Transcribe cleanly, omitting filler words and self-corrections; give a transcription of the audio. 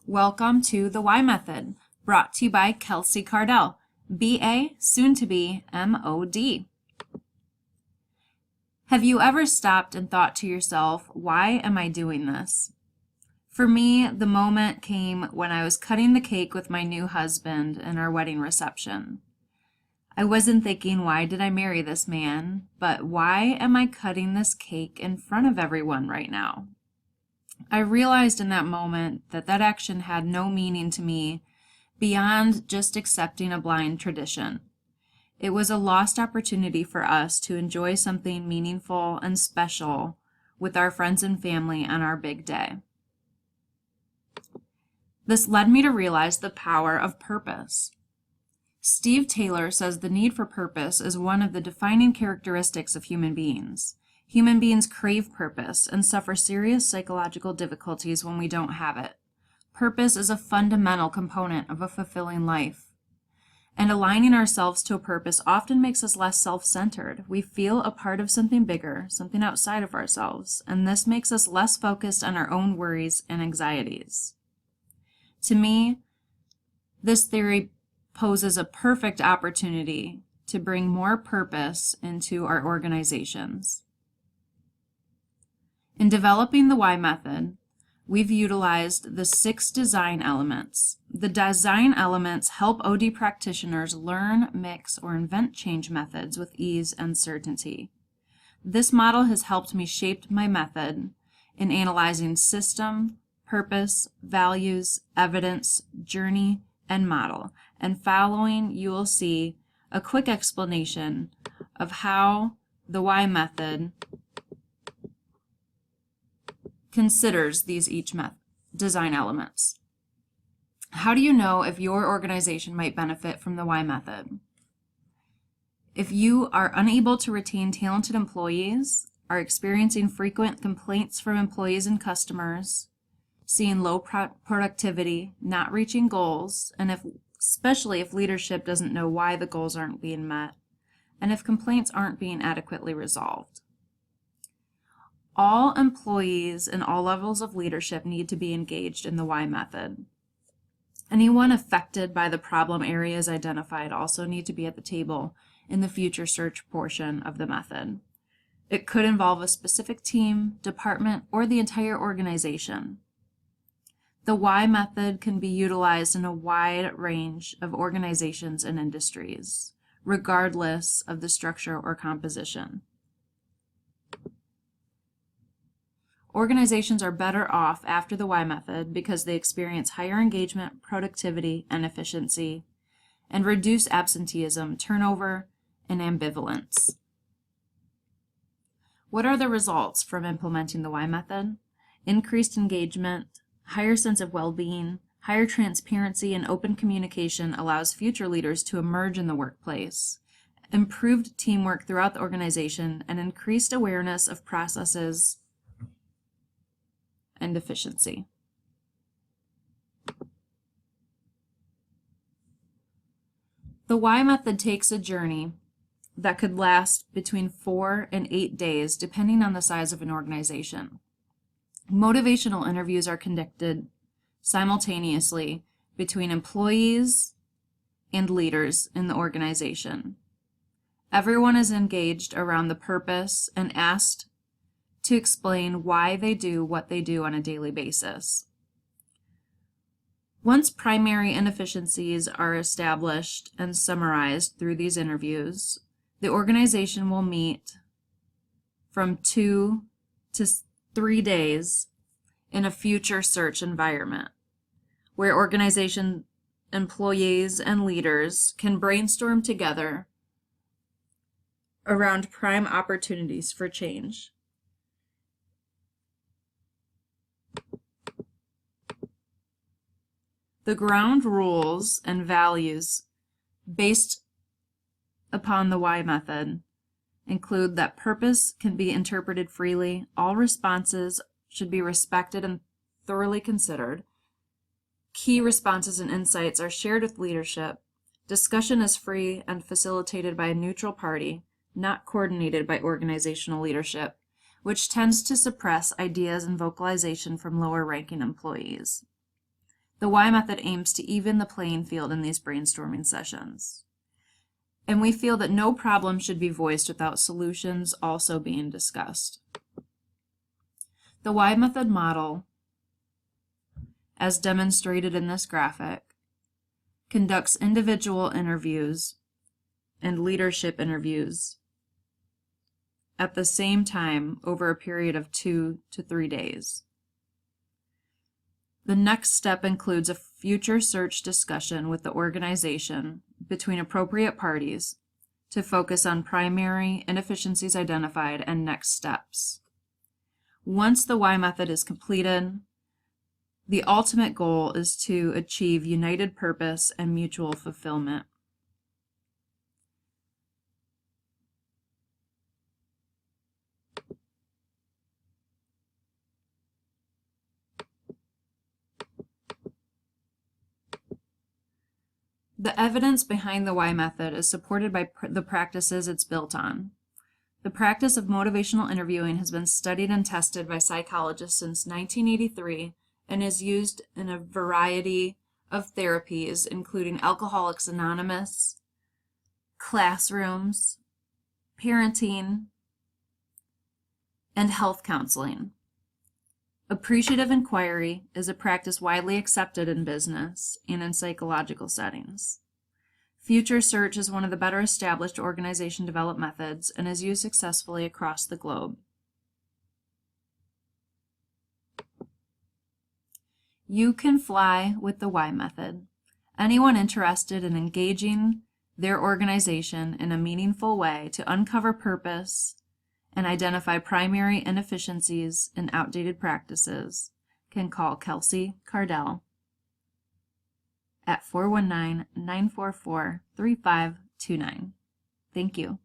Welcome to the Y Method, brought to you by Kelsey Cardell, BA, soon to be MOD. Have you ever stopped and thought to yourself, why am I doing this? For me, the moment came when I was cutting the cake with my new husband in our wedding reception. I wasn't thinking, why did I marry this man? But why am I cutting this cake in front of everyone right now? I realized in that moment that that action had no meaning to me beyond just accepting a blind tradition. It was a lost opportunity for us to enjoy something meaningful and special with our friends and family on our big day. This led me to realize the power of purpose. Steve Taylor says the need for purpose is one of the defining characteristics of human beings. Human beings crave purpose and suffer serious psychological difficulties when we don't have it. Purpose is a fundamental component of a fulfilling life. And aligning ourselves to a purpose often makes us less self-centered. We feel a part of something bigger, something outside of ourselves, and this makes us less focused on our own worries and anxieties. To me, this theory poses a perfect opportunity to bring more purpose into our organizations. In developing the Y Method, we've utilized the 6 design elements. The design elements help OD practitioners learn, mix, or invent change methods with ease and certainty. This model has helped me shape my method in analyzing system, purpose, values, evidence, journey, and model. And following, you will see a quick explanation of how the Y Method considers these design elements. How do you know if your organization might benefit from the Y Method? If you are unable to retain talented employees, are experiencing frequent complaints from employees and customers, seeing low productivity, not reaching goals, and especially if leadership doesn't know why the goals aren't being met, and if complaints aren't being adequately resolved. All employees and all levels of leadership need to be engaged in the Y Method. Anyone affected by the problem areas identified also need to be at the table in the future search portion of the method. It could involve a specific team, department, or the entire organization. The Y Method can be utilized in a wide range of organizations and industries, regardless of the structure or composition. Organizations are better off after the Y Method because they experience higher engagement, productivity, and efficiency, and reduce absenteeism, turnover, and ambivalence. What are the results from implementing the Y Method? Increased engagement, higher sense of well-being, higher transparency, and open communication allows future leaders to emerge in the workplace, improved teamwork throughout the organization, and increased awareness of processes and efficiency. The Y Method takes a journey that could last between 4 and 8 days, depending on the size of an organization. Motivational interviews are conducted simultaneously between employees and leaders in the organization. Everyone is engaged around the purpose and asked to explain why they do what they do on a daily basis. Once primary inefficiencies are established and summarized through these interviews, the organization will meet from 2 to 3 days in a future search environment, where organization employees and leaders can brainstorm together around prime opportunities for change. The ground rules and values based upon the Y Method include that purpose can be interpreted freely, all responses should be respected and thoroughly considered, key responses and insights are shared with leadership, discussion is free and facilitated by a neutral party, not coordinated by organizational leadership, which tends to suppress ideas and vocalization from lower ranking employees. The Y method aims to even the playing field in these brainstorming sessions. And we feel that no problem should be voiced without solutions also being discussed. The Y method model, as demonstrated in this graphic, conducts individual interviews and leadership interviews at the same time over a period of 2 to 3 days. The next step includes a future search discussion with the organization between appropriate parties to focus on primary inefficiencies identified and next steps. Once the Y method is completed, the ultimate goal is to achieve united purpose and mutual fulfillment. The evidence behind the Y method is supported by the practices it's built on. The practice of motivational interviewing has been studied and tested by psychologists since 1983 and is used in a variety of therapies, including Alcoholics Anonymous, classrooms, parenting, and health counseling. Appreciative inquiry is a practice widely accepted in business and in psychological settings. Future search is one of the better established organization developed methods and is used successfully across the globe. You can fly with the Y method. Anyone interested in engaging their organization in a meaningful way to uncover purpose and identify primary inefficiencies and outdated practices can call Kelsey Cardell at 419-944-3529. Thank you.